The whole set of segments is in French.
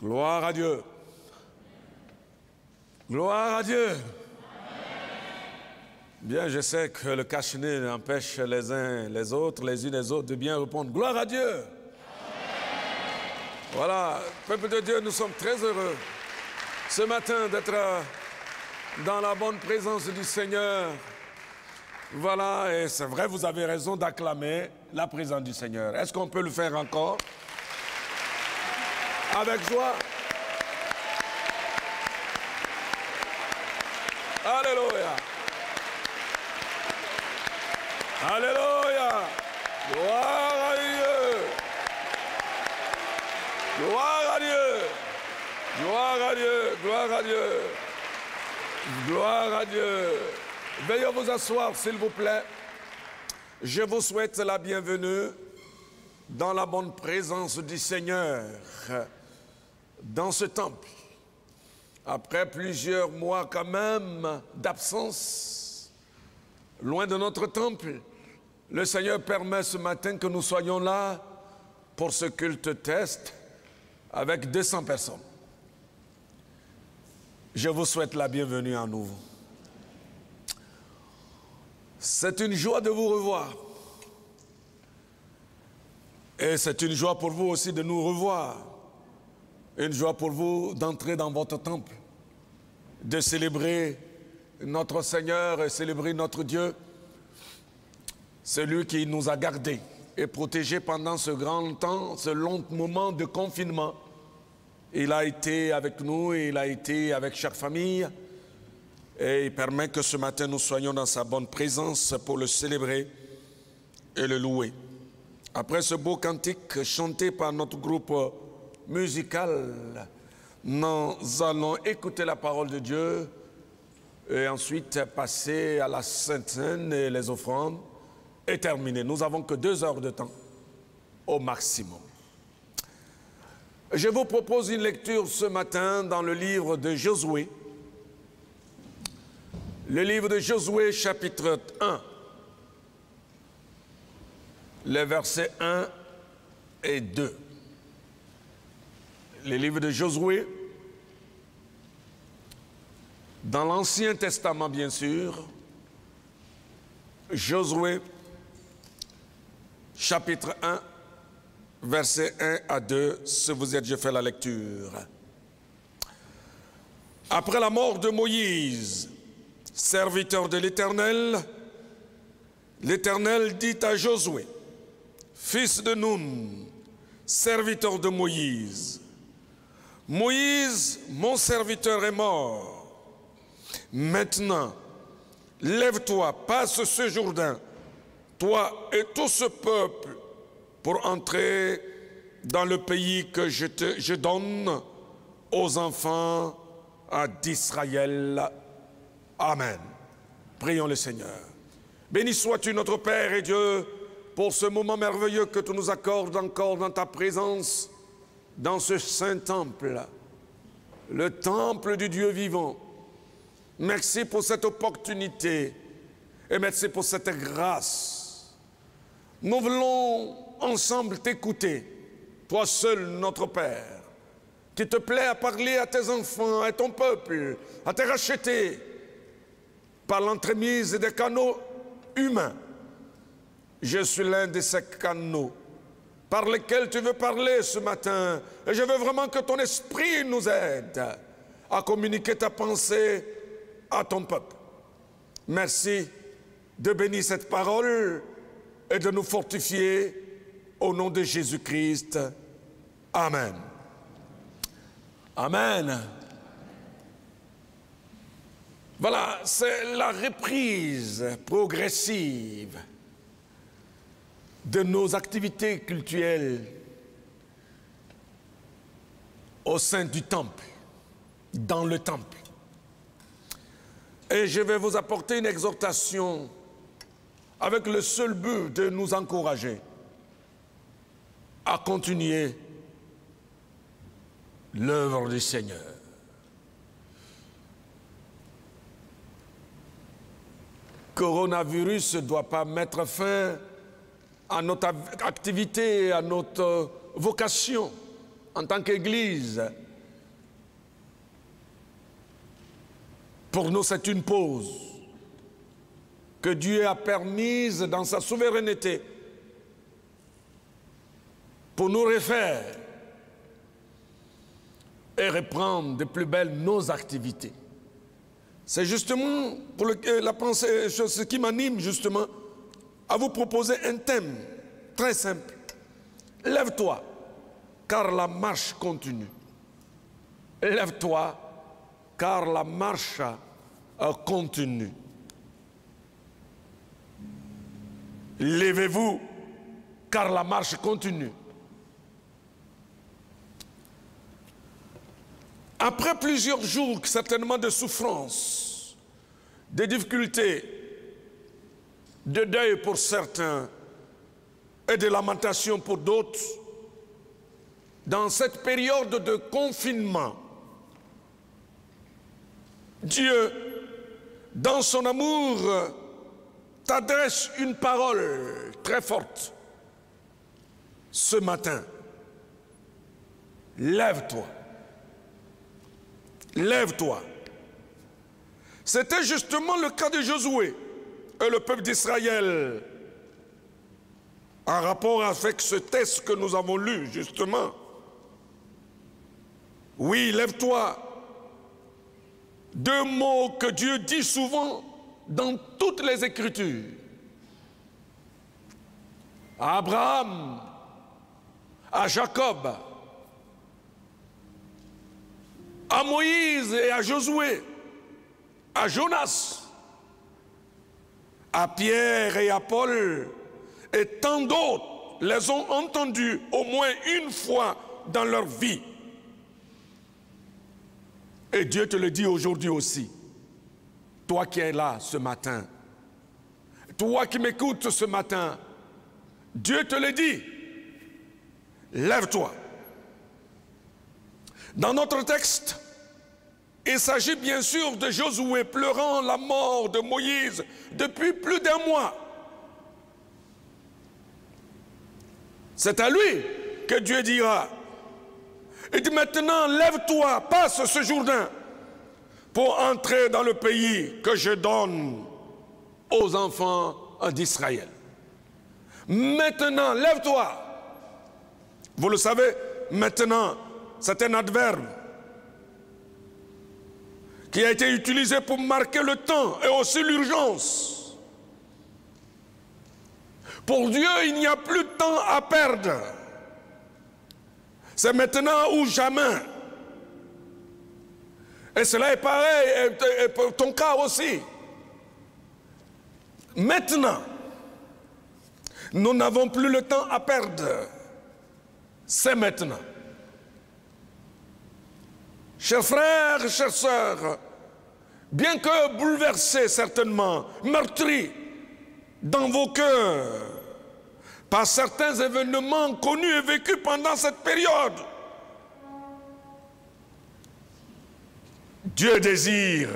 Gloire à Dieu. Gloire à Dieu. Bien, je sais que le cache-nez empêche les uns les autres, les unes les autres de bien répondre. Gloire à Dieu. Voilà, peuple de Dieu, nous sommes très heureux ce matin d'être dans la bonne présence du Seigneur. Voilà, et c'est vrai, vous avez raison d'acclamer la présence du Seigneur. Est-ce qu'on peut le faire encore? Avec joie. Alléluia. Alléluia. Gloire à Dieu. Gloire à Dieu. Gloire à Dieu. Gloire à Dieu. Gloire à Dieu. Veuillez vous asseoir, s'il vous plaît. Je vous souhaite la bienvenue dans la bonne présence du Seigneur, dans ce temple. Après plusieurs mois quand même d'absence, loin de notre temple, le Seigneur permet ce matin que nous soyons là pour ce culte test avec 200 personnes. Je vous souhaite la bienvenue à nouveau. C'est une joie de vous revoir. Et c'est une joie pour vous aussi de nous revoir. Une joie pour vous d'entrer dans votre temple, de célébrer notre Seigneur et célébrer notre Dieu, celui qui nous a gardés et protégés pendant ce grand temps, ce long moment de confinement. Il a été avec nous, il a été avec chaque famille, et il permet que ce matin nous soyons dans sa bonne présence pour le célébrer et le louer. Après ce beau cantique chanté par notre groupe musical, nous allons écouter la parole de Dieu et ensuite passer à la Sainte Seine et les offrandes et terminer. Nous n'avons que 2 heures de temps au maximum. Je vous propose une lecture ce matin dans le livre de Josué. Le livre de Josué, chapitre 1. Les versets 1 et 2. Le livre de Josué, dans l'Ancien Testament bien sûr, Josué, chapitre 1, versets 1 à 2, si vous êtes, je fais la lecture. Après la mort de Moïse, serviteur de l'Éternel, l'Éternel dit à Josué, fils de Nun, serviteur de Moïse, Moïse, mon serviteur, est mort. Maintenant, lève-toi, passe ce Jourdain, toi et tout ce peuple, pour entrer dans le pays que je donne aux enfants d'Israël. Amen. Prions le Seigneur. Béni sois-tu notre Père et Dieu pour ce moment merveilleux que tu nous accordes encore dans ta présence, dans ce saint temple, le temple du Dieu vivant. Merci pour cette opportunité et merci pour cette grâce. Nous voulons ensemble t'écouter, toi seul notre Père, qui te plaît à parler à tes enfants, à ton peuple, à te racheter par l'entremise des canaux humains. Je suis l'un de ces canaux par lesquels tu veux parler ce matin. Et je veux vraiment que ton esprit nous aide à communiquer ta pensée à ton peuple. Merci de bénir cette parole et de nous fortifier au nom de Jésus-Christ. Amen. Amen. Voilà, c'est la reprise progressive de nos activités cultuelles au sein du temple, dans le temple. Et je vais vous apporter une exhortation avec le seul but de nous encourager à continuer l'œuvre du Seigneur. Coronavirus ne doit pas mettre fin à notre activité, à notre vocation en tant qu'Église Pour nous, c'est une pause que Dieu a permise dans sa souveraineté pour nous refaire et reprendre de plus belle nos activités. C'est justement pour la pensée, ce qui m'anime justement à vous proposer un thème très simple. Lève-toi, car la marche continue. Lève-toi, car la marche continue. Levez-vous, car la marche continue. Après plusieurs jours, certainement de souffrance, de difficultés, de deuil pour certains et de lamentation pour d'autres, dans cette période de confinement, Dieu, dans son amour, t'adresse une parole très forte. Ce matin, lève-toi. Lève-toi. C'était justement le cas de Josué et le peuple d'Israël en rapport avec ce texte que nous avons lu justement. Oui, lève-toi. Deux mots que Dieu dit souvent dans toutes les Écritures. À Abraham, à Jacob, à Moïse et à Josué, à Jonas, à Pierre et à Paul, et tant d'autres les ont entendus au moins une fois dans leur vie. Et Dieu te le dit aujourd'hui aussi, toi qui es là ce matin, toi qui m'écoutes ce matin, Dieu te le dit, lève-toi. Dans notre texte, il s'agit bien sûr de Josué pleurant la mort de Moïse depuis plus d'un mois. C'est à lui que Dieu dira, il dit maintenant, lève-toi, passe ce Jourdain pour entrer dans le pays que je donne aux enfants d'Israël. Maintenant, lève-toi. Vous le savez, maintenant, c'est un adverbe qui a été utilisé pour marquer le temps et aussi l'urgence. Pour Dieu, il n'y a plus de temps à perdre. C'est maintenant ou jamais. Et cela est pareil, et pour ton cas aussi. Maintenant, nous n'avons plus le temps à perdre. C'est maintenant. Chers frères, chères sœurs, bien que bouleversés certainement, meurtris dans vos cœurs par certains événements connus et vécus pendant cette période, Dieu désire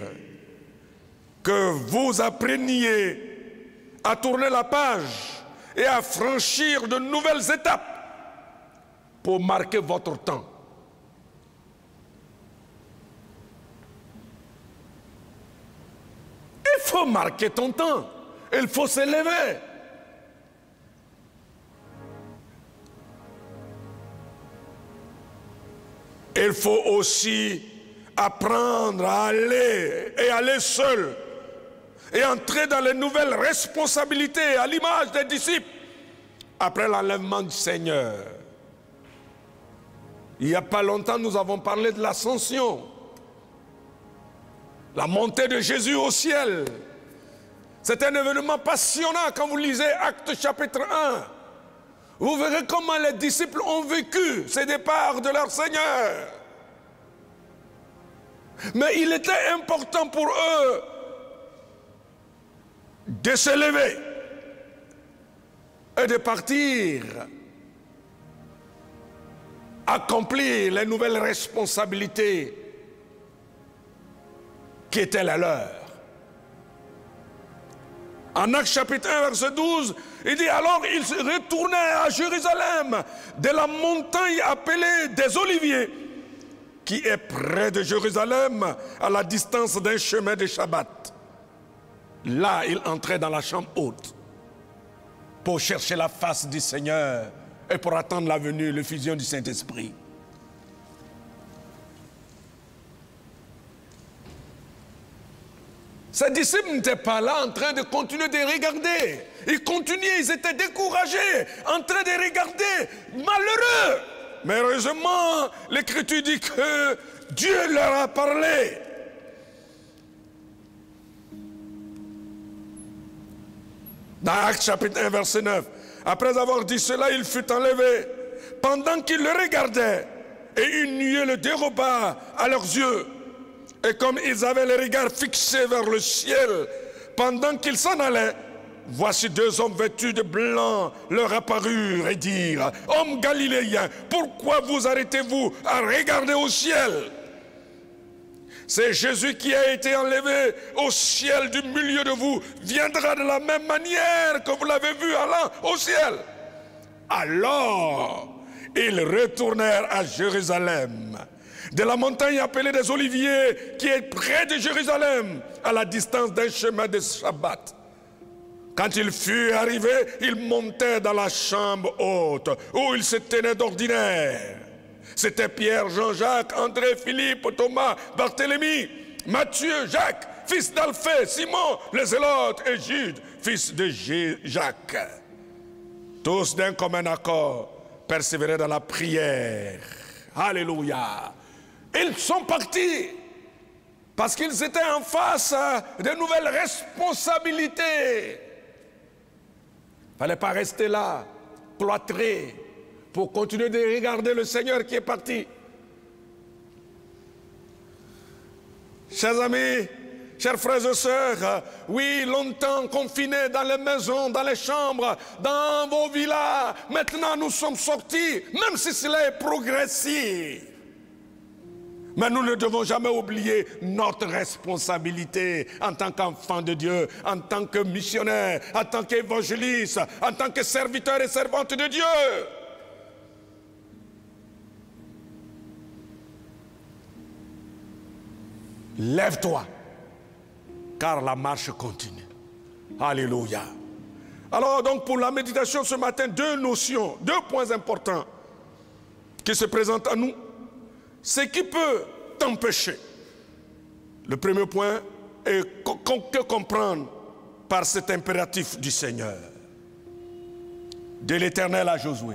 que vous appreniez à tourner la page et à franchir de nouvelles étapes pour marquer votre temps. Il faut marquer ton temps. Il faut s'élever. Il faut aussi apprendre à aller et aller seul et entrer dans les nouvelles responsabilités à l'image des disciples après l'enlèvement du Seigneur. Il n'y a pas longtemps, nous avons parlé de l'ascension, la montée de Jésus au ciel. C'est un événement passionnant quand vous lisez Actes chapitre 1. Vous verrez comment les disciples ont vécu ce départ de leur Seigneur. Mais il était important pour eux de se lever et de partir, accomplir les nouvelles responsabilités qui étaient la leur. En Actes chapitre 1, verset 12, il dit, alors ils retournaient à Jérusalem de la montagne appelée des Oliviers qui est près de Jérusalem, à la distance d'un chemin de Shabbat. Là, il entrait dans la chambre haute pour chercher la face du Seigneur et pour attendre la venue, l'effusion du Saint-Esprit. Ses disciples n'étaient pas là en train de continuer de regarder. Ils continuaient, ils étaient découragés, en train de regarder, malheureux. Mais heureusement, l'Écriture dit que Dieu leur a parlé. Dans Actes chapitre 1, verset 9, après avoir dit cela, il fut enlevé. Pendant qu'ils le regardaient, et une nuée le déroba à leurs yeux. Et comme ils avaient les regards fixés vers le ciel, pendant qu'ils s'en allaient, voici deux hommes vêtus de blanc leur apparurent et dirent: Hommes galiléens, pourquoi vous arrêtez-vous à regarder au ciel? C'est Jésus qui a été enlevé au ciel du milieu de vous, viendra de la même manière que vous l'avez vu allant au ciel. Alors, ils retournèrent à Jérusalem, de la montagne appelée des Oliviers, qui est près de Jérusalem, à la distance d'un chemin de Shabbat. Quand il fut arrivé, il montait dans la chambre haute, où il se tenait d'ordinaire. C'était Pierre, Jean-Jacques, André, Philippe, Thomas, Barthélemy, Matthieu, Jacques, fils d'Alphée, Simon, le Zélote, et Jude, fils de Jacques. Tous d'un commun accord persévéraient dans la prière. Alléluia. Ils sont partis parce qu'ils étaient en face de nouvelles responsabilités. Il ne fallait pas rester là, cloîtré, pour continuer de regarder le Seigneur qui est parti. Chers amis, chers frères et sœurs, oui, longtemps confinés dans les maisons, dans les chambres, dans vos villas, maintenant nous sommes sortis, même si cela est progressif. Mais nous ne devons jamais oublier notre responsabilité en tant qu'enfants de Dieu, en tant que missionnaires, en tant qu'évangélistes, en tant que serviteurs et servantes de Dieu. Lève-toi, car la marche continue. Alléluia. Alors donc pour la méditation ce matin, deux notions, deux points importants qui se présentent à nous. Ce qui peut t'empêcher. Le premier point est que comprendre par cet impératif du Seigneur. De l'Éternel à Josué.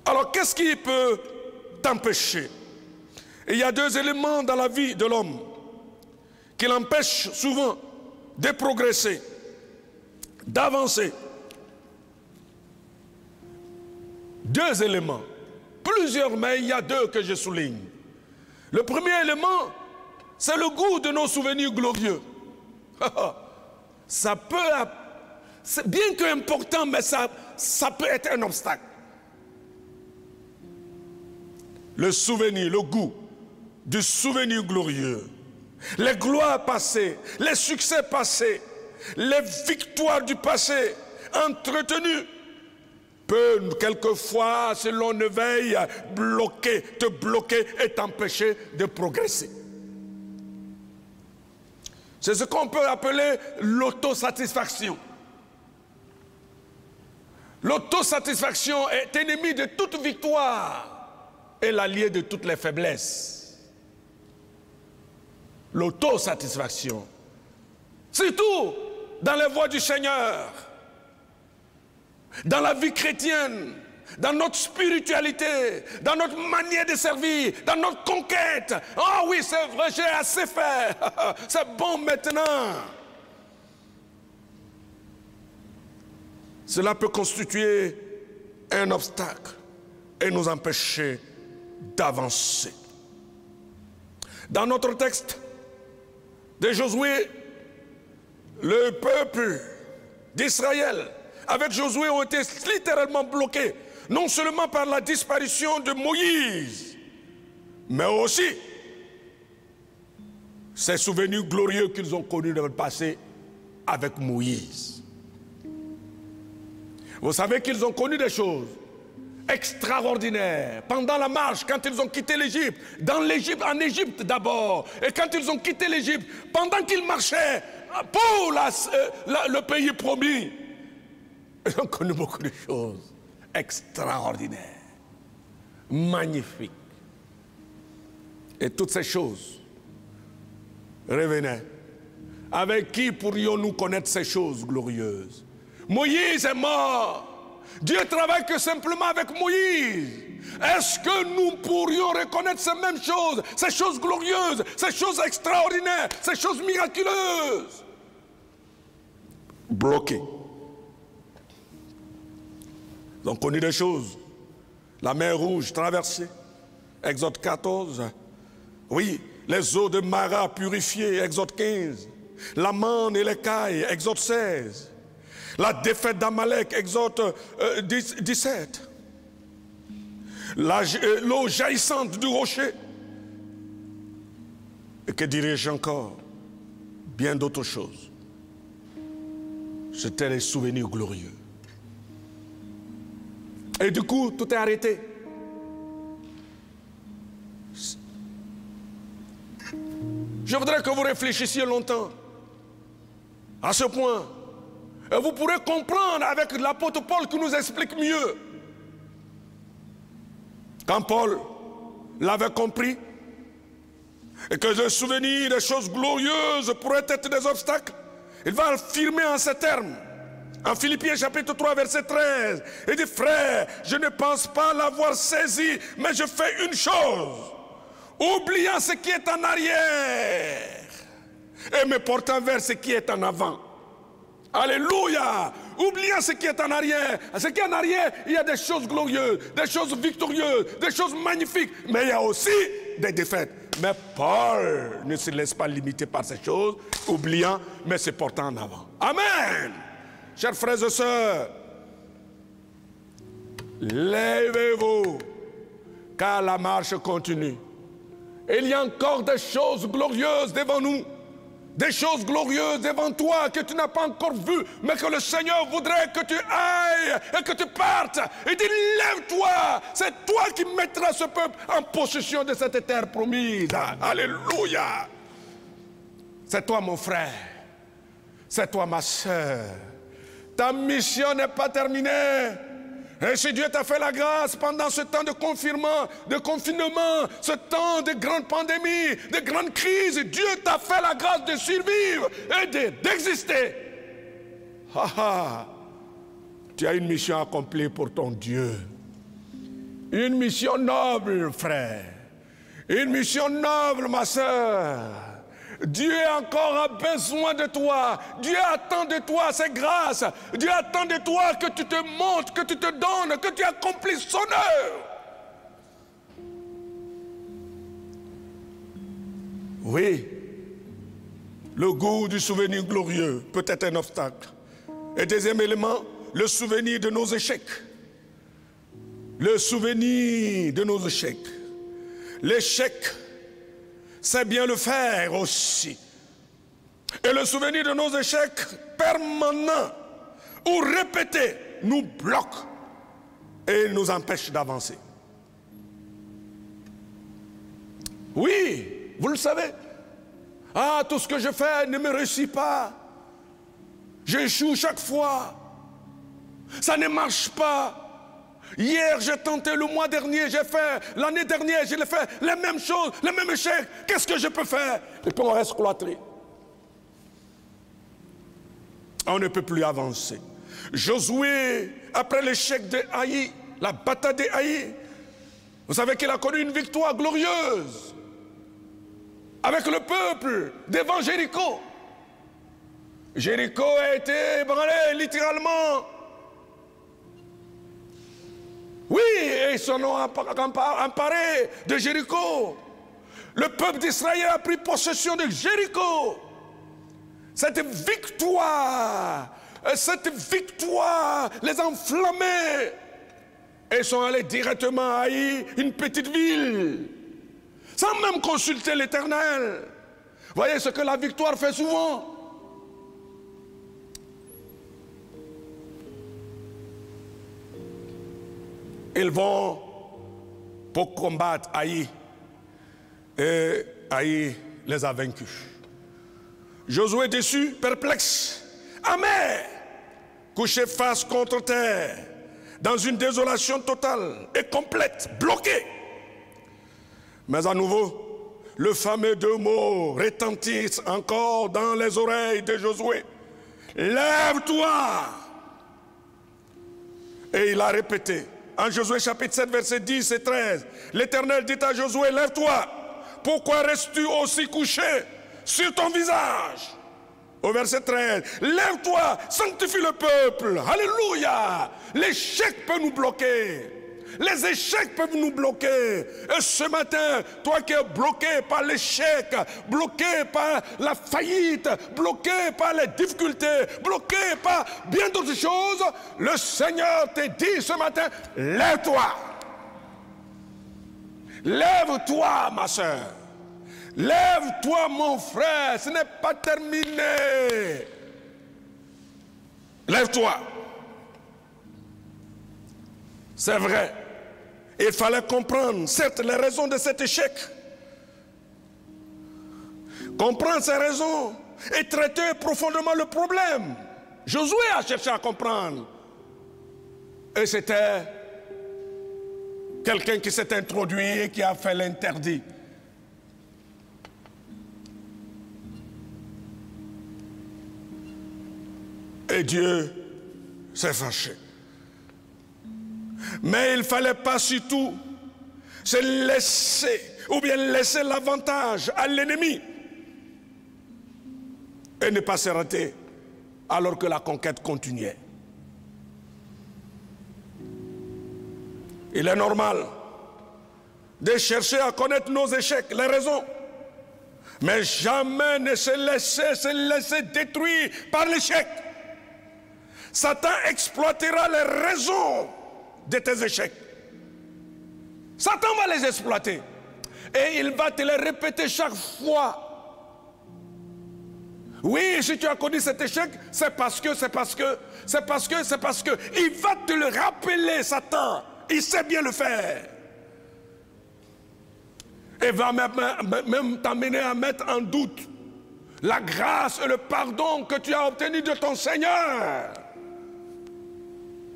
Alors qu'est-ce qui peut t'empêcher? Il y a deux éléments dans la vie de l'homme qui l'empêchent souvent de progresser, d'avancer. Deux éléments. Plusieurs, mais il y a deux que je souligne. Le premier élément, c'est le goût de nos souvenirs glorieux. Ça peut, c'est bien qu'important, mais ça peut être un obstacle. Le souvenir, le goût du souvenir glorieux, les gloires passées, les succès passés, les victoires du passé entretenues, peut quelquefois, si l'on ne veille, te bloquer et t'empêcher de progresser. C'est ce qu'on peut appeler l'autosatisfaction. L'autosatisfaction est ennemie de toute victoire et l'allié de toutes les faiblesses. L'autosatisfaction, surtout dans les voies du Seigneur, dans la vie chrétienne, dans notre spiritualité, dans notre manière de servir, dans notre conquête. Oh oui, c'est vrai, j'ai assez fait. C'est bon maintenant. Cela peut constituer un obstacle et nous empêcher d'avancer. Dans notre texte de Josué, le peuple d'Israël avec Josué ont été littéralement bloqués, non seulement par la disparition de Moïse, mais aussi ces souvenirs glorieux qu'ils ont connus dans le passé avec Moïse. Vous savez qu'ils ont connu des choses, extraordinaire. Pendant la marche, quand ils ont quitté l'Égypte, en Égypte d'abord, et quand ils ont quitté l'Égypte, pendant qu'ils marchaient pour le pays promis, ils ont connu beaucoup de choses extraordinaires, magnifiques. Et toutes ces choses revenaient. Avec qui pourrions-nous connaître ces choses glorieuses? Moïse est mort. Dieu travaille que simplement avec Moïse. Est-ce que nous pourrions reconnaître ces mêmes choses, ces choses glorieuses, ces choses extraordinaires, ces choses miraculeuses? Bloqués. Ils ont connu des choses. La mer Rouge traversée, Exode 14. Oui, les eaux de Mara purifiées, Exode 15. La manne et l'écaille, Exode 16. La défaite d'Amalek, Exode 17. L'eau jaillissante du rocher. Et que dirais-je encore? Bien d'autres choses. C'étaient les souvenirs glorieux. Et du coup, tout est arrêté. Je voudrais que vous réfléchissiez longtemps à ce point. Et vous pourrez comprendre avec l'apôtre Paul qui nous explique mieux. Quand Paul l'avait compris, et que le souvenir des choses glorieuses pourraient être des obstacles, il va affirmer en ces termes. En Philippiens chapitre 3 verset 13, il dit: frère, je ne pense pas l'avoir saisi, mais je fais une chose, oubliant ce qui est en arrière et me portant vers ce qui est en avant. Alléluia! Oubliant ce qui est en arrière. Ce qui est en arrière, il y a des choses glorieuses, des choses victorieuses, des choses magnifiques, mais il y a aussi des défaites. Mais Paul ne se laisse pas limiter par ces choses, oubliant, mais se portant en avant. Amen! Chers frères et sœurs, levez-vous, car la marche continue. Il y a encore des choses glorieuses devant nous. Des choses glorieuses devant toi que tu n'as pas encore vues, mais que le Seigneur voudrait que tu ailles et que tu partes. Il dit: lève-toi, c'est toi qui mettras ce peuple en possession de cette terre promise. Alléluia. C'est toi mon frère, c'est toi ma sœur. Ta mission n'est pas terminée. Et si Dieu t'a fait la grâce pendant ce temps de confinement, ce temps de grande pandémie, de grande crise, Dieu t'a fait la grâce de survivre et d'exister. Tu as une mission accomplie pour ton Dieu. Une mission noble, frère. Une mission noble, ma soeur. Dieu encore a besoin de toi. Dieu attend de toi ses grâces. Dieu attend de toi que tu te montres, que tu te donnes, que tu accomplisses son œuvre. Oui, le goût du souvenir glorieux peut être un obstacle. Et deuxième élément, le souvenir de nos échecs. Le souvenir de nos échecs. L'échec, c'est bien le faire aussi. Et le souvenir de nos échecs permanents ou répétés nous bloque et nous empêche d'avancer. Oui, vous le savez. Ah, tout ce que je fais ne me réussit pas. J'échoue chaque fois. Ça ne marche pas. Hier, j'ai tenté, le mois dernier, j'ai fait, l'année dernière, j'ai fait les mêmes choses, les mêmes échecs. Qu'est-ce que je peux faire? Et puis on reste cloîtré. On ne peut plus avancer. Josué, après l'échec de Haï, la bataille de Haï, vous savez qu'il a connu une victoire glorieuse avec le peuple devant Jéricho. Jéricho a été ébranlé littéralement. Oui, et ils sont emparés de Jéricho. Le peuple d'Israël a pris possession de Jéricho. Cette victoire les a enflammés. Et ils sont allés directement à Haï, une petite ville, sans même consulter l'Éternel. Voyez ce que la victoire fait souvent. ils vont pour combattre Haï. Et Haï les a vaincus. Josué déçu, perplexe, amer, couché face contre terre, dans une désolation totale et complète, bloqué. Mais à nouveau, le fameux deux mots retentissent encore dans les oreilles de Josué. Lève-toi. Et il a répété, en Josué chapitre 7, versets 10 et 13, l'Éternel dit à Josué, lève-toi. Pourquoi restes-tu aussi couché sur ton visage? Au verset 13, lève-toi, sanctifie le peuple. Alléluia. L'échec peut nous bloquer. Les échecs peuvent nous bloquer. Et ce matin, toi qui es bloqué par l'échec, bloqué par la faillite, bloqué par les difficultés, bloqué par bien d'autres choses, le Seigneur te dit ce matin, lève-toi. Lève-toi, ma soeur. Lève-toi, mon frère. Ce n'est pas terminé. Lève-toi. C'est vrai. Il fallait comprendre, certes, les raisons de cet échec. Comprendre ces raisons et traiter profondément le problème. Josué a cherché à comprendre. Et c'était quelqu'un qui s'est introduit et qui a fait l'interdit. Et Dieu s'est fâché. Mais il ne fallait pas surtout se laisser, ou bien laisser l'avantage à l'ennemi. Et ne pas s'arrêter alors que la conquête continuait. Il est normal de chercher à connaître nos échecs, les raisons. Mais jamais ne se laisser détruire par l'échec. Satan exploitera les raisons de tes échecs. Satan va les exploiter. Et il va te les répéter chaque fois. Oui, si tu as connu cet échec, c'est parce que. Il va te le rappeler, Satan. Il sait bien le faire. Et va même t'amener à mettre en doute la grâce et le pardon que tu as obtenu de ton Seigneur.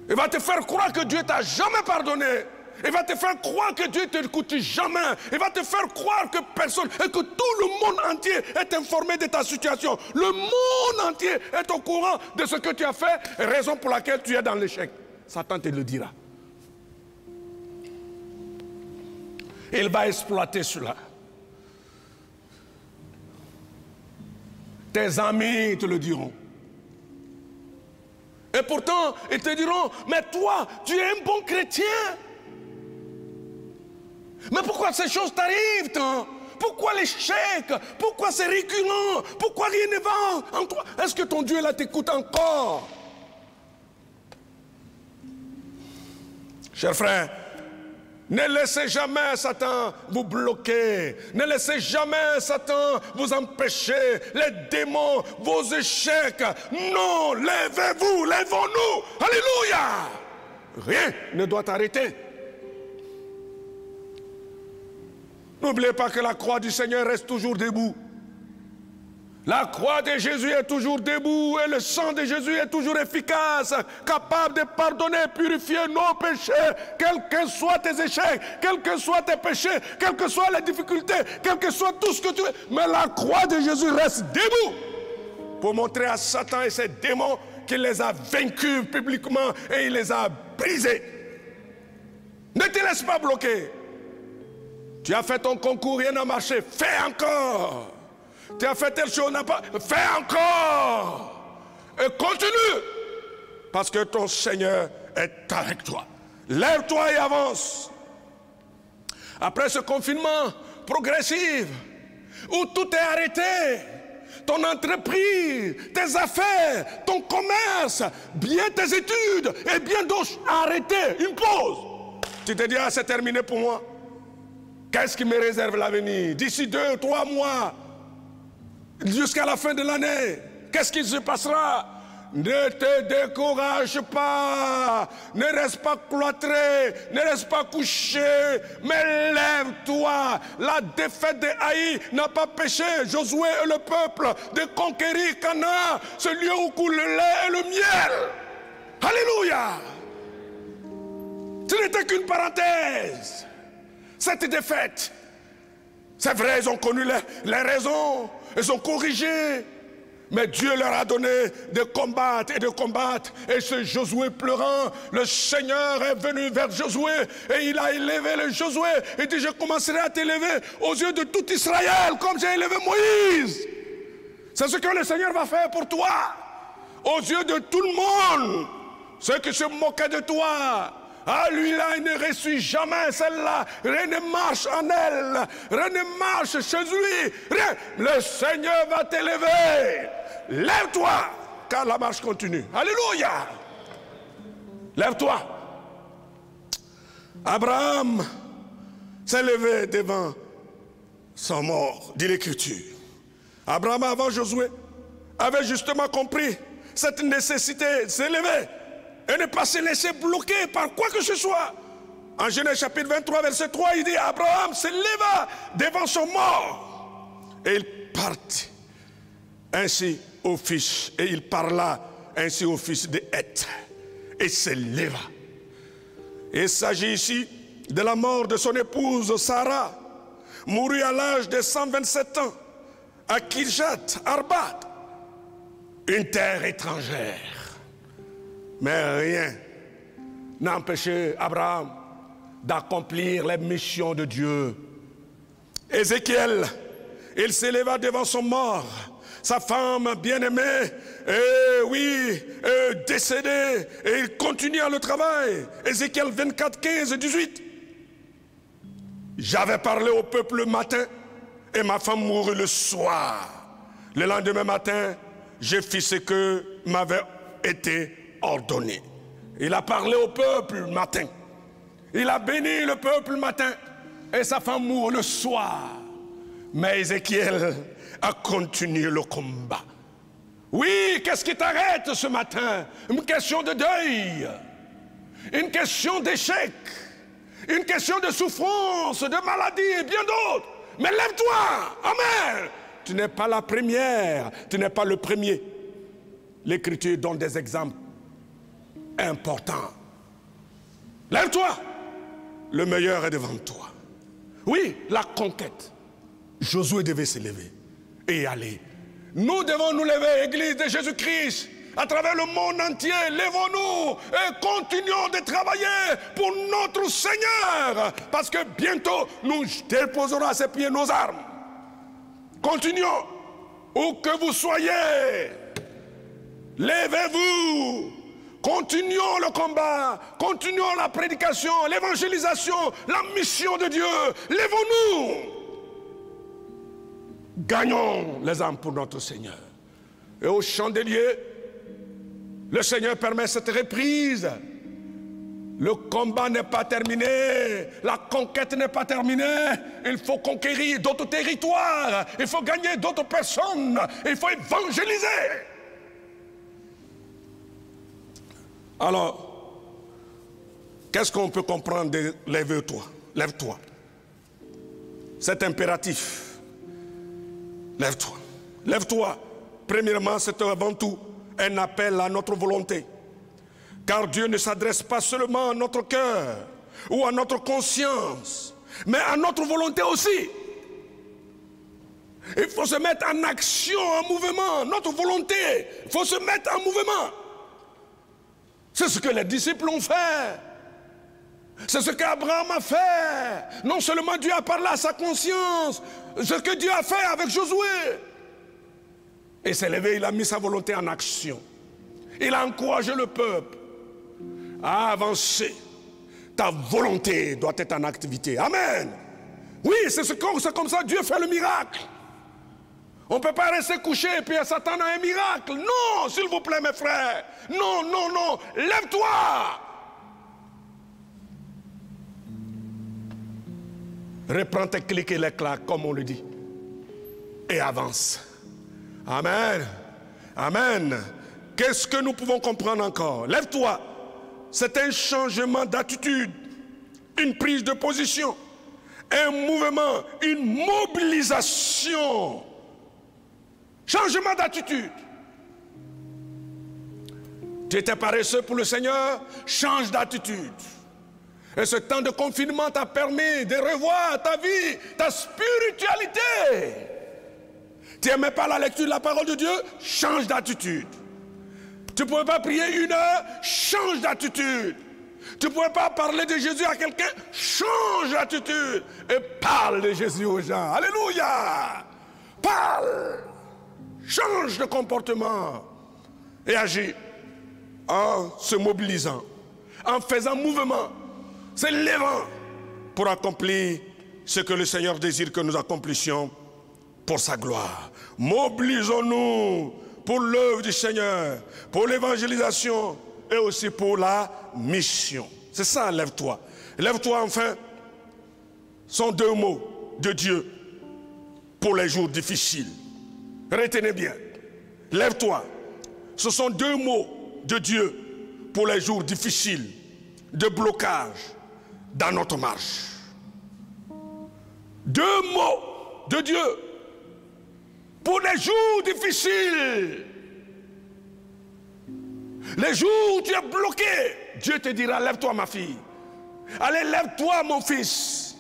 Il va te faire croire que Dieu t'a jamais pardonné. Il va te faire croire que Dieu ne t'écoute jamais. Il va te faire croire que personne et que tout le monde entier est informé de ta situation. Le monde entier est au courant de ce que tu as fait, raison pour laquelle tu es dans l'échec. Satan te le dira. Il va exploiter cela. Tes amis te le diront. Et pourtant, ils te diront, mais toi, tu es un bon chrétien. Mais pourquoi ces choses t'arrivent, tant? Pourquoi l'échec? Pourquoi c'est récurrent? Pourquoi rien ne va en toi? Est-ce que ton Dieu là t'écoute encore? Chers frères, ne laissez jamais Satan vous bloquer. Ne laissez jamais Satan vous empêcher. Les démons, vos échecs. Non, levez-vous, lèvons-nous. Alléluia. Rien ne doit t'arrêter. N'oubliez pas que la croix du Seigneur reste toujours debout. La croix de Jésus est toujours debout et le sang de Jésus est toujours efficace, capable de pardonner et purifier nos péchés, quels que soient tes échecs, quels que soient tes péchés, quelles que soient les difficultés, quel que soit tout ce que tu veux. Mais la croix de Jésus reste debout pour montrer à Satan et ses démons qu'il les a vaincus publiquement et il les a brisés. Ne te laisse pas bloquer. Tu as fait ton concours, rien n'a marché. Fais encore. Tu as fait telle chose, n'a pas. Fais encore. Et continue. Parce que ton Seigneur est avec toi. Lève-toi et avance. Après ce confinement progressif, où tout est arrêté, ton entreprise, tes affaires, ton commerce, bien tes études et bien d'autres arrêtés, une pause. Tu te dis, ah, c'est terminé pour moi. Qu'est-ce qui me réserve l'avenir? D'ici 2 ou 3 mois, jusqu'à la fin de l'année, qu'est-ce qui se passera? Ne te décourage pas, ne reste pas cloîtré, ne reste pas couché, mais lève-toi. La défaite de Haï n'a pas péché Josué et le peuple de conquérir Canaan, ce lieu où coule le lait et le miel. Alléluia. Ce n'était qu'une parenthèse. Cette défaite, c'est vrai, ils ont connu les raisons, ils ont corrigé. Mais Dieu leur a donné de combattre et de combattre. Et ce Josué pleurant, le Seigneur est venu vers Josué et il a élevé le Josué. Il dit, je commencerai à t'élever aux yeux de tout Israël comme j'ai élevé Moïse. C'est ce que le Seigneur va faire pour toi. Aux yeux de tout le monde. Ceux qui se moquaient de toi. Ah, lui-là, il ne reçut jamais celle-là. Rien ne marche en elle. Rien ne marche chez lui. Rien. Le Seigneur va t'élever. Lève-toi, car la marche continue. Alléluia. Lève-toi. Abraham s'est levé devant son mort, dit l'Écriture. Abraham, avant Josué, avait justement compris cette nécessité de s'élever et ne pas se laisser bloquer par quoi que ce soit. En Genèse chapitre 23, verset 3, il dit, Abraham se leva devant son mort. Et il partit ainsi au fils, et il parla ainsi au fils de Heth, et se leva. Il s'agit ici de la mort de son épouse Sarah, mourue à l'âge de 127 ans, à Kirjat Arba, une terre étrangère. Mais rien n'a empêché Abraham d'accomplir les missions de Dieu. Ézéchiel, il s'éleva devant son mort. Sa femme bien-aimée, décédée, et il continua le travail. Ézéchiel 24, 15 et 18. J'avais parlé au peuple le matin, et ma femme mourut le soir. Le lendemain matin, j'ai fait ce que m'avait été ordonné. Il a parlé au peuple le matin. Il a béni le peuple le matin, et sa femme mourut le soir. Mais Ézéchiel a continué le combat. Oui, qu'est-ce qui t'arrête ce matin? Une question de deuil, une question d'échec, une question de souffrance, de maladie et bien d'autres. Mais lève-toi, amen. Tu n'es pas la première, tu n'es pas le premier. L'Écriture donne des exemples importants. Lève-toi, le meilleur est devant toi. Oui, la conquête. Josué devait se lever et aller. Nous devons nous lever, Église de Jésus-Christ, à travers le monde entier. Lèvons-nous et continuons de travailler pour notre Seigneur, parce que bientôt nous déposerons à ses pieds nos armes. Continuons, où que vous soyez, levez-vous, continuons le combat, continuons la prédication, l'évangélisation, la mission de Dieu. Lèvons-nous. Gagnons les âmes pour notre Seigneur. Et au chandelier, le Seigneur permet cette reprise. Le combat n'est pas terminé, la conquête n'est pas terminée. Il faut conquérir d'autres territoires, il faut gagner d'autres personnes, il faut évangéliser. Alors, qu'est-ce qu'on peut comprendre de lève-toi? Lève-toi. C'est impératif. Lève-toi. Lève-toi. Premièrement, c'est avant tout un appel à notre volonté. Car Dieu ne s'adresse pas seulement à notre cœur ou à notre conscience, mais à notre volonté aussi. Il faut se mettre en action, en mouvement. Notre volonté, il faut se mettre en mouvement. C'est ce que les disciples ont fait. C'est ce qu'Abraham a fait. Non seulement Dieu a parlé à sa conscience, ce que Dieu a fait avec Josué. Il s'est levé, il a mis sa volonté en action. Il a encouragé le peuple à avancer. Ta volonté doit être en activité. Amen. Oui, c'est comme ça que Dieu fait le miracle. On ne peut pas rester couché et puis s'attendre à un miracle. Non, s'il vous plaît mes frères. Non, non, non. Lève-toi. Reprends tes clics et les claques, comme on le dit. Et avance. Amen. Amen. Qu'est-ce que nous pouvons comprendre encore? Lève-toi. C'est un changement d'attitude, une prise de position, un mouvement, une mobilisation. Changement d'attitude. Tu étais paresseux pour le Seigneur, change d'attitude. Et ce temps de confinement t'a permis de revoir ta vie, ta spiritualité. Tu n'aimais pas la lecture de la parole de Dieu, change d'attitude. Tu ne pouvais pas prier 1 heure, change d'attitude. Tu ne pouvais pas parler de Jésus à quelqu'un, change d'attitude. Et parle de Jésus aux gens. Alléluia. Parle. Change de comportement. Et agis en se mobilisant, en faisant mouvement, se levant pour accomplir ce que le Seigneur désire que nous accomplissions pour sa gloire. Mobilisons-nous pour l'œuvre du Seigneur, pour l'évangélisation et aussi pour la mission. C'est ça, lève-toi. Lève-toi enfin, sont 2 mots de Dieu pour les jours difficiles. Retenez bien. Lève-toi. Ce sont 2 mots de Dieu pour les jours difficiles, de blocage dans notre marche. 2 mots de Dieu pour les jours difficiles. Les jours où tu es bloqué, Dieu te dira, lève-toi ma fille. Allez, lève-toi mon fils.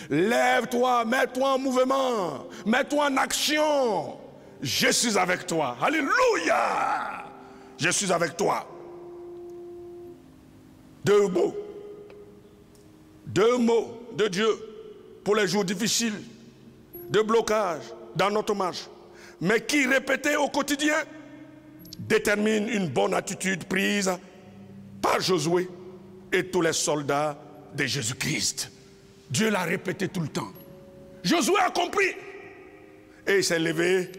Lève-toi, mets-toi en mouvement, mets-toi en action. Je suis avec toi. Alléluia. Je suis avec toi. 2 mots. 2 mots de Dieu pour les jours difficiles, de blocage dans notre marche, mais qui, répétés au quotidien, détermine une bonne attitude prise par Josué et tous les soldats de Jésus-Christ. Dieu l'a répété tout le temps. Josué a compris. Et il s'est levé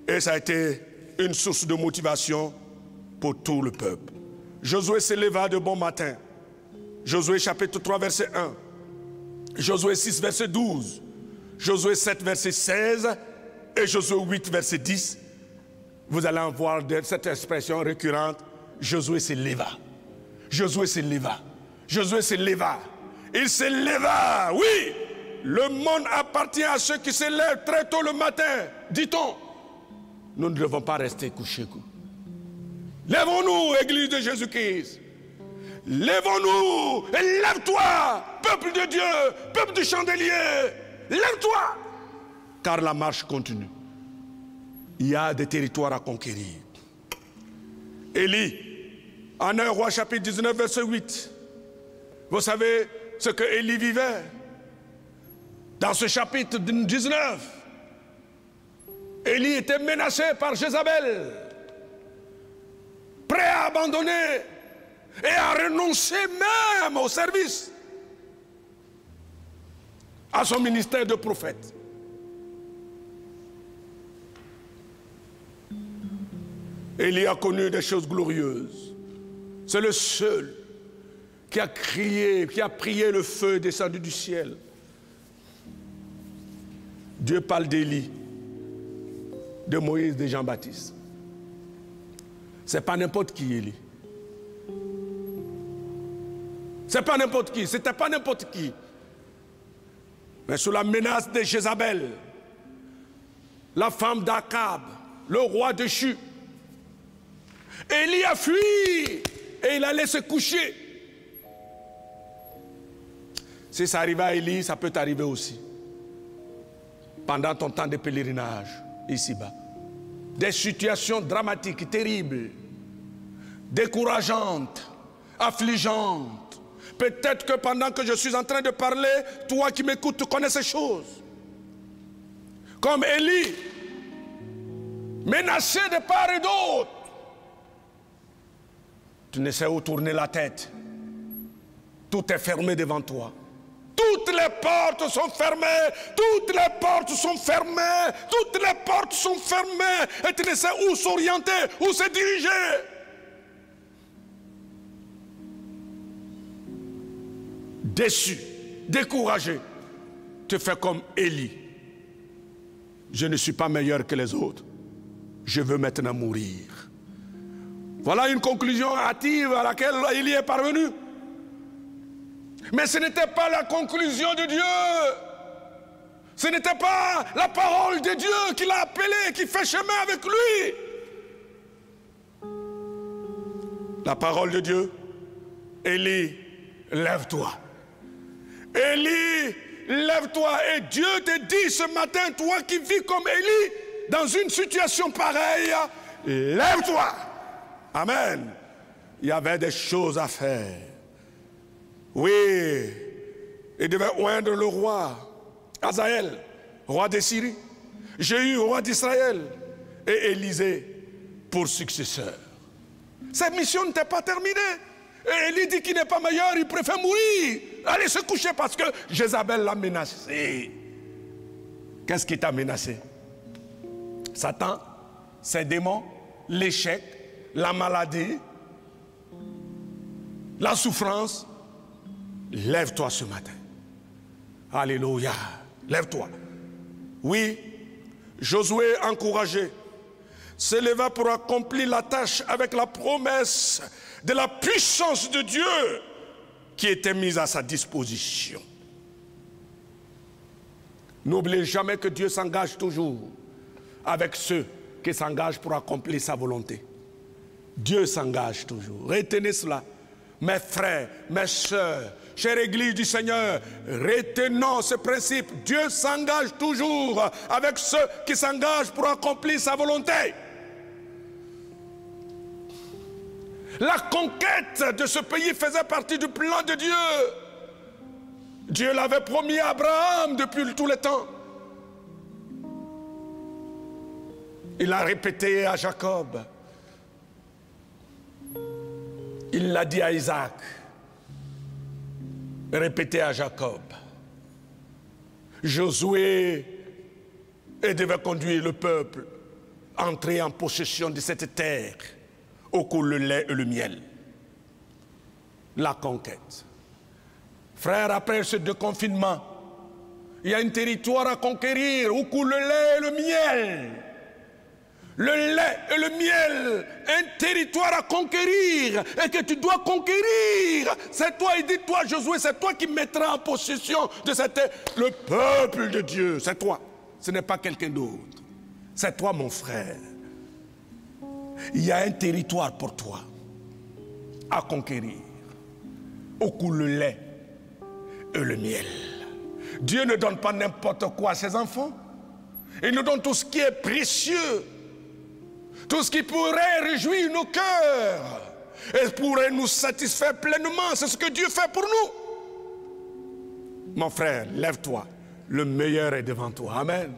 et ça a été une source de motivation pour tout le peuple. Josué se leva de bon matin. Josué chapitre 3 verset 1. Josué 6 verset 12. Josué 7 verset 16 et Josué 8 verset 10. Vous allez en voir cette expression récurrente. Josué se leva. Josué se leva. Josué se leva. Il se leva. Oui, le monde appartient à ceux qui se lèvent très tôt le matin. Dit-on, nous ne devons pas rester couchés. Lèvons-nous, Église de Jésus-Christ. Lèvons-nous et lève-toi, peuple de Dieu, peuple du chandelier. Lève-toi, car la marche continue. Il y a des territoires à conquérir. Élie, en 1 Roi chapitre 19 verset 8. Vous savez ce que Élie vivait dans ce chapitre 19. Élie était menacé par Jézabel, prêt à abandonner et à renoncer même au service, à son ministère de prophète. Élie a connu des choses glorieuses. C'est le seul qui a crié, qui a prié le feu descendu du ciel. Dieu parle d'Élie, de Moïse, de Jean-Baptiste. Ce n'est pas n'importe qui, Élie. Ce n'est pas n'importe qui, c'était pas n'importe qui. Mais sous la menace de Jézabel, la femme d'Akab, le roi déchu, Élie a fui et il allait se coucher. Si ça arrive à Élie, ça peut t'arriver aussi. Pendant ton temps de pèlerinage, ici-bas. Des situations dramatiques, terribles, décourageantes, affligeantes. Peut-être que pendant que je suis en train de parler, toi qui m'écoutes, tu connais ces choses. Comme Élie, menacé de part et d'autre. Tu ne sais où tourner la tête. Tout est fermé devant toi. Toutes les portes sont fermées. Toutes les portes sont fermées. Toutes les portes sont fermées. Et tu ne sais où s'orienter, où se diriger. Déçu, découragé. Tu fais comme Élie. Je ne suis pas meilleur que les autres. Je veux maintenant mourir. Voilà une conclusion hâtive à laquelle il y est parvenu. Mais ce n'était pas la conclusion de Dieu. Ce n'était pas la parole de Dieu qui l'a appelé, qui fait chemin avec lui. La parole de Dieu, Élie, lève-toi. Élie, lève-toi. Et Dieu te dit ce matin, toi qui vis comme Élie, dans une situation pareille, lève-toi. Amen. Il y avait des choses à faire. Oui, il devait oindre le roi Hazaël, roi de Syrie, Jéhu, roi d'Israël, et Élisée pour successeur. Cette mission n'était pas terminée. Et Élie dit qu'il n'est pas meilleur, il préfère mourir. Allez se coucher parce que Jézabel l'a menacé. Qu'est-ce qui t'a menacé? Satan, ses démons, l'échec, la maladie, la souffrance. Lève-toi ce matin. Alléluia. Lève-toi. Oui, Josué, encouragé, se leva pour accomplir la tâche avec la promesse de la puissance de Dieu qui était mise à sa disposition. N'oubliez jamais que Dieu s'engage toujours avec ceux qui s'engagent pour accomplir sa volonté. Dieu s'engage toujours. Retenez cela. Mes frères, mes sœurs, chère Église du Seigneur, retenons ce principe. Dieu s'engage toujours avec ceux qui s'engagent pour accomplir sa volonté. La conquête de ce pays faisait partie du plan de Dieu. Dieu l'avait promis à Abraham depuis tout le temps. Il l'a répété à Jacob. Il l'a dit à Isaac. Répété à Jacob. Josué devait conduire le peuple à entrer en possession de cette terre où coule le lait et le miel. La conquête. Frères, après ce déconfinement, il y a un territoire à conquérir où coule le lait et le miel. Le lait et le miel, un territoire à conquérir et que tu dois conquérir. C'est toi, il dit toi Josué, c'est toi qui mettras en possession de cette terre. Le peuple de Dieu, c'est toi. Ce n'est pas quelqu'un d'autre. C'est toi mon frère. Il y a un territoire pour toi à conquérir où coule le lait et le miel. Dieu ne donne pas n'importe quoi à ses enfants. Il nous donne tout ce qui est précieux. Tout ce qui pourrait réjouir nos cœurs et pourrait nous satisfaire pleinement. C'est ce que Dieu fait pour nous. Mon frère, lève-toi. Le meilleur est devant toi. Amen.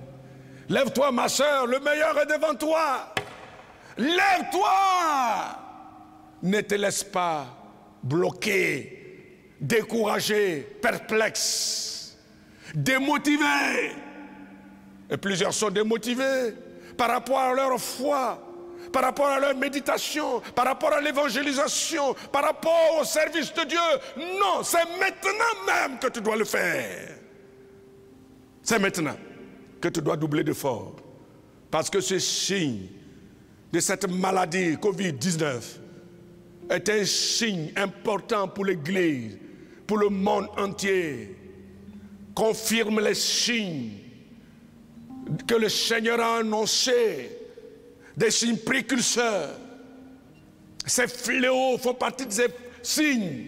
Lève-toi, ma soeur. Le meilleur est devant toi. Lève-toi. Ne te laisse pas bloquer, décourager, perplexe, démotivé. Et plusieurs sont démotivés par rapport à leur foi, par rapport à leur méditation, par rapport à l'évangélisation, par rapport au service de Dieu. Non, c'est maintenant même que tu dois le faire. C'est maintenant que tu dois doubler d'efforts. Parce que ce signe de cette maladie Covid-19 est un signe important pour l'Église, pour le monde entier. Confirme les signes que le Seigneur a annoncés, des signes précurseurs. Ces fléaux font partie de ces signes.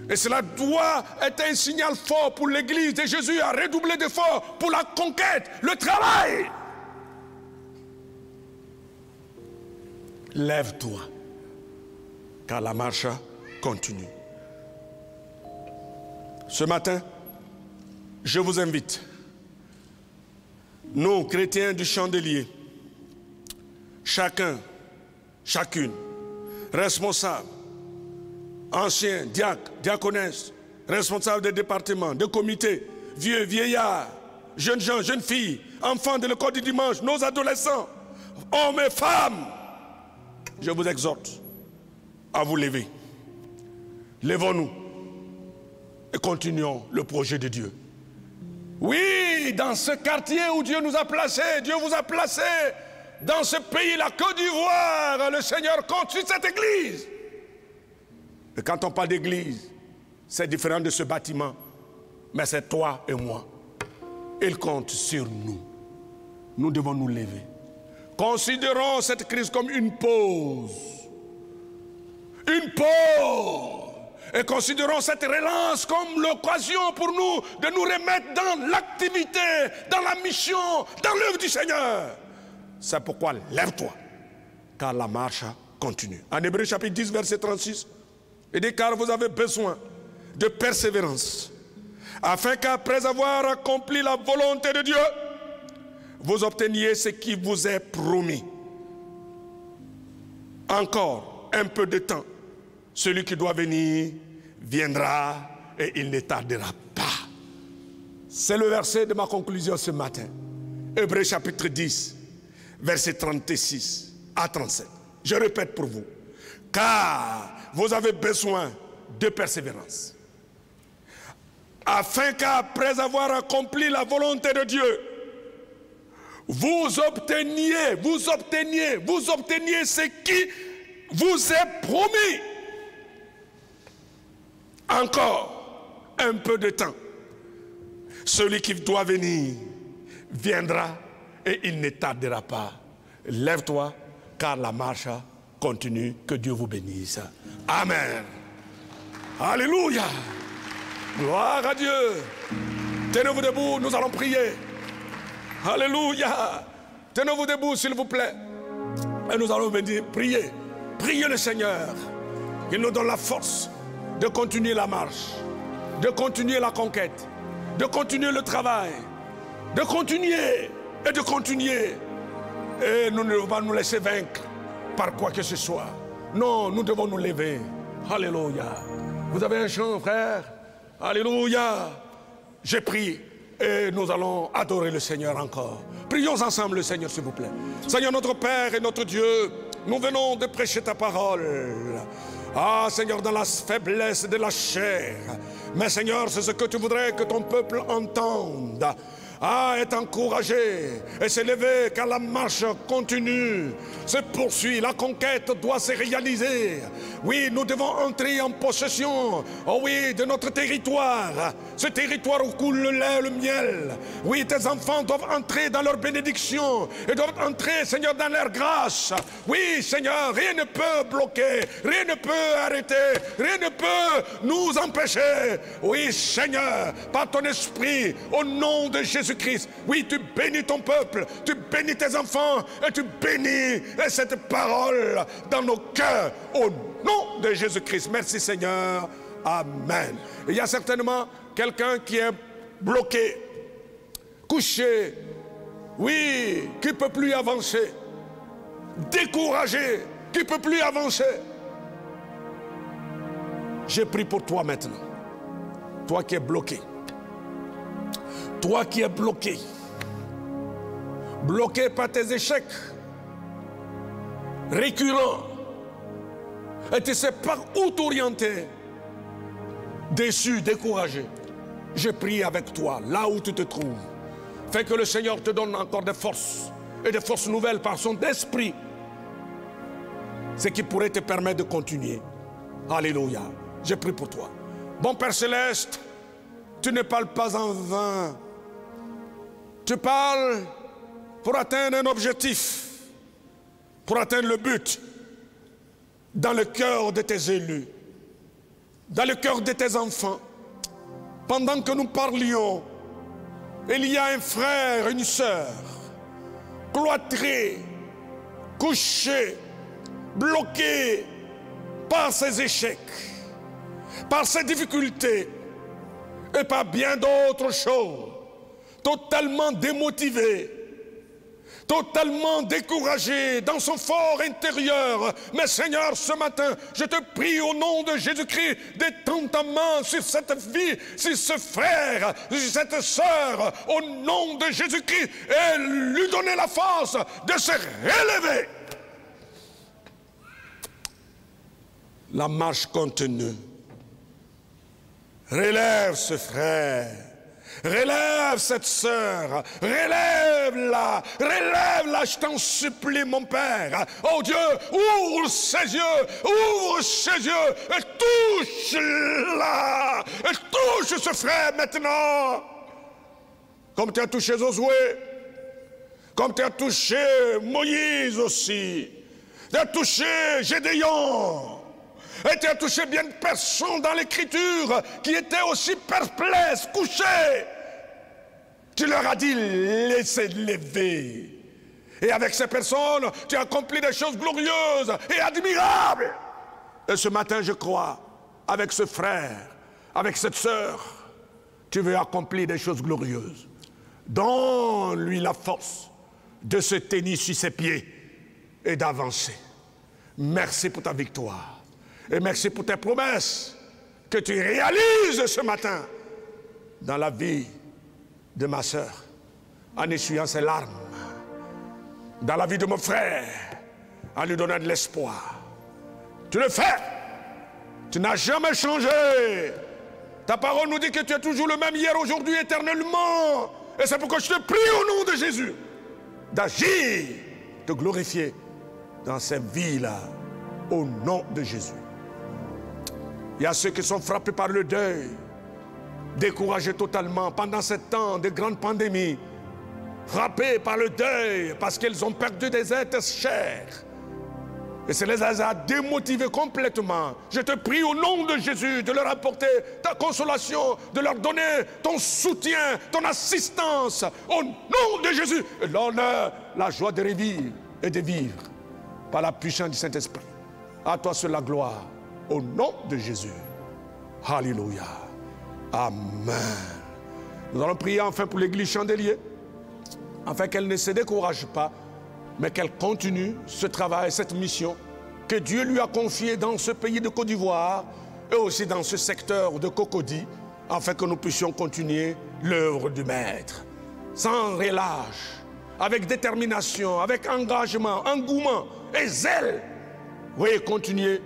Et cela doit être un signal fort pour l'Église de Jésus à redoubler d'efforts pour la conquête, le travail. Lève-toi, car la marche continue. Ce matin, je vous invite, nous, chrétiens du Chandelier, chacun, chacune, responsable, anciens, diacres, diaconesses, responsables des départements, des comités, vieux, vieillards, jeunes gens, jeunes filles, enfants de l'école du dimanche, nos adolescents, hommes et femmes, je vous exhorte à vous lever. Levons-nous et continuons le projet de Dieu. Oui, dans ce quartier où Dieu nous a placés, Dieu vous a placés dans ce pays, la Côte d'Ivoire, le Seigneur compte sur cette église. Et quand on parle d'église, c'est différent de ce bâtiment, mais c'est toi et moi. Il compte sur nous. Nous devons nous lever. Considérons cette crise comme une pause. Une pause. Et considérons cette relance comme l'occasion pour nous de nous remettre dans l'activité, dans la mission, dans l'œuvre du Seigneur. C'est pourquoi lève-toi, car la marche continue. En Hébreux chapitre 10, verset 36, il dit, car vous avez besoin de persévérance, afin qu'après avoir accompli la volonté de Dieu, vous obteniez ce qui vous est promis. Encore un peu de temps, celui qui doit venir viendra et il ne tardera pas. C'est le verset de ma conclusion ce matin. Hébreux chapitre 10, verset 36 à 37. Je répète pour vous. Car vous avez besoin de persévérance, afin qu'après avoir accompli la volonté de Dieu, vous obteniez ce qui vous est promis. Encore un peu de temps. Celui qui doit venir viendra et il ne tardera pas. Lève-toi, car la marche continue. Que Dieu vous bénisse. Amen. Alléluia. Gloire à Dieu. Tenez-vous debout, nous allons prier. Alléluia. Tenez-vous debout, s'il vous plaît. Et nous allons venir prier. Priez le Seigneur. Il nous donne la force de continuer la marche, de continuer la conquête, de continuer le travail, de continuer et de continuer. Et nous ne devons pas nous laisser vaincre par quoi que ce soit. Non, nous devons nous lever. Alléluia. Vous avez un chant, frère? Alléluia. J'ai prié et nous allons adorer le Seigneur encore. Prions ensemble le Seigneur, s'il vous plaît. Seigneur notre Père et notre Dieu, nous venons de prêcher ta parole. Ah Seigneur, dans la faiblesse de la chair. Mais Seigneur, c'est ce que tu voudrais que ton peuple entende. Ah, être encouragé et s'élever, car la marche continue, se poursuit, la conquête doit se réaliser. Oui, nous devons entrer en possession, oh oui, de notre territoire, ce territoire où coule le lait et le miel. Oui, tes enfants doivent entrer dans leur bénédiction et doivent entrer, Seigneur, dans leur grâce. Oui, Seigneur, rien ne peut bloquer, rien ne peut arrêter, rien ne peut nous empêcher. Oui, Seigneur, par ton esprit, au nom de Jésus-Christ, oui, tu bénis ton peuple, tu bénis tes enfants et tu bénis cette parole dans nos cœurs au nom de Jésus-Christ. Merci Seigneur. Amen. Il y a certainement quelqu'un qui est bloqué, couché, oui, qui ne peut plus avancer, découragé, qui ne peut plus avancer. J'ai prié pour toi maintenant, toi qui es bloqué. Toi qui es bloqué par tes échecs récurrents, et tu ne sais pas où t'orienter, déçu, découragé, je prie avec toi, là où tu te trouves. Fais que le Seigneur te donne encore des forces, et des forces nouvelles par son esprit, ce qui pourrait te permettre de continuer. Alléluia. Je prie pour toi. Bon Père Céleste, tu ne parles pas en vain. Tu parles pour atteindre un objectif, pour atteindre le but, dans le cœur de tes élus, dans le cœur de tes enfants. Pendant que nous parlions, il y a un frère, une sœur, cloîtré, couché, bloqué par ses échecs, par ses difficultés et par bien d'autres choses. Totalement démotivé, totalement découragé dans son fort intérieur. Mais Seigneur, ce matin, je te prie au nom de Jésus-Christ d'étendre ta main sur cette vie, sur ce frère, sur cette sœur, au nom de Jésus-Christ, et lui donner la force de se relever. La marche continue. Relève ce frère. Relève cette sœur, relève-la, je t'en supplie, mon Père. Oh Dieu, ouvre ses yeux et touche-la, et touche ce frère maintenant. Comme tu as touché Josué, comme tu as touché Moïse aussi, tu as touché Gédéon, et tu as touché bien de personnes dans l'écriture qui étaient aussi perplexes, couchées. Tu leur as dit, laissez lever. Et avec ces personnes, tu as accompli des choses glorieuses et admirables. Et ce matin, je crois, avec ce frère, avec cette sœur, tu veux accomplir des choses glorieuses. Donne-lui la force de se tenir sur ses pieds et d'avancer. Merci pour ta victoire. Et merci pour tes promesses que tu réalises ce matin dans la vie de ma sœur, en essuyant ses larmes, dans la vie de mon frère, en lui donnant de l'espoir. Tu le fais. Tu n'as jamais changé. Ta parole nous dit que tu es toujours le même hier, aujourd'hui, éternellement. Et c'est pourquoi je te prie au nom de Jésus d'agir, de glorifier dans cette vie-là, au nom de Jésus. Il y a ceux qui sont frappés par le deuil, découragés totalement pendant ce temps de grande pandémie, frappés par le deuil parce qu'ils ont perdu des êtres chers. Et ça les a démotivés complètement. Je te prie au nom de Jésus de leur apporter ta consolation, de leur donner ton soutien, ton assistance, au nom de Jésus. L'honneur, la joie de revivre et de vivre par la puissance du Saint-Esprit. À toi seule la gloire. Au nom de Jésus. Alléluia. Amen. Nous allons prier enfin pour l'église Chandelier, afin qu'elle ne se décourage pas, mais qu'elle continue ce travail, cette mission que Dieu lui a confiée dans ce pays de Côte d'Ivoire et aussi dans ce secteur de Cocody, afin que nous puissions continuer l'œuvre du Maître. Sans relâche, avec détermination, avec engagement, engouement et zèle. Oui, continuez.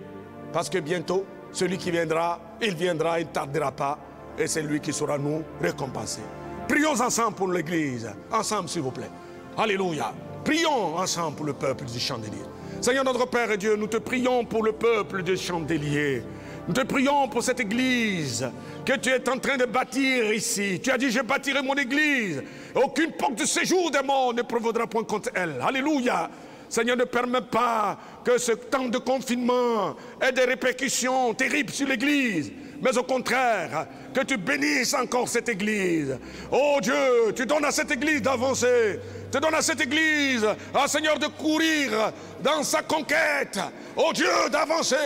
Parce que bientôt, celui qui viendra, il viendra, il ne tardera pas. Et c'est lui qui saura nous récompenser. Prions ensemble pour l'Église. Ensemble, s'il vous plaît. Alléluia. Prions ensemble pour le peuple du Chandelier. Seigneur notre Père et Dieu, nous te prions pour le peuple du Chandelier. Nous te prions pour cette Église que tu es en train de bâtir ici. Tu as dit, je bâtirai mon Église. Aucune porte de séjour des morts ne prévaudra point contre elle. Alléluia. Seigneur, ne permets pas que ce temps de confinement ait des répercussions terribles sur l'Église, mais au contraire, que tu bénisses encore cette Église. Oh Dieu, tu donnes à cette Église d'avancer, tu donnes à cette Église, Seigneur, de courir dans sa conquête. Oh Dieu, d'avancer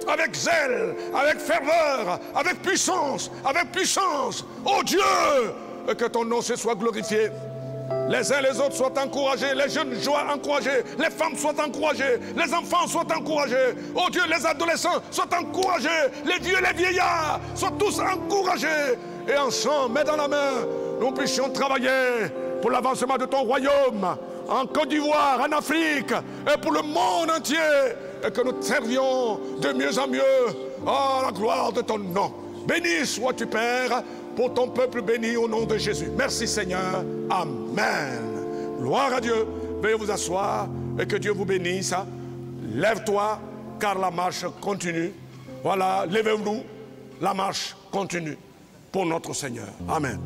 avec zèle, avec ferveur, avec puissance, avec puissance. Oh Dieu, que ton nom se soit glorifié. Les uns et les autres soient encouragés, les jeunes soient encouragés, les femmes soient encouragées, les enfants soient encouragés. Oh Dieu, les adolescents soient encouragés, les vieux, les vieillards soient tous encouragés. Et ensemble, main dans la main, nous puissions travailler pour l'avancement de ton royaume, en Côte d'Ivoire, en Afrique, et pour le monde entier. Et que nous servions de mieux en mieux à la gloire de ton nom. Béni sois-tu, Père, pour ton peuple béni au nom de Jésus. Merci Seigneur. Amen. Gloire à Dieu. Veuillez vous asseoir et que Dieu vous bénisse. Lève-toi car la marche continue. Voilà, levez-vous. La marche continue pour notre Seigneur. Amen.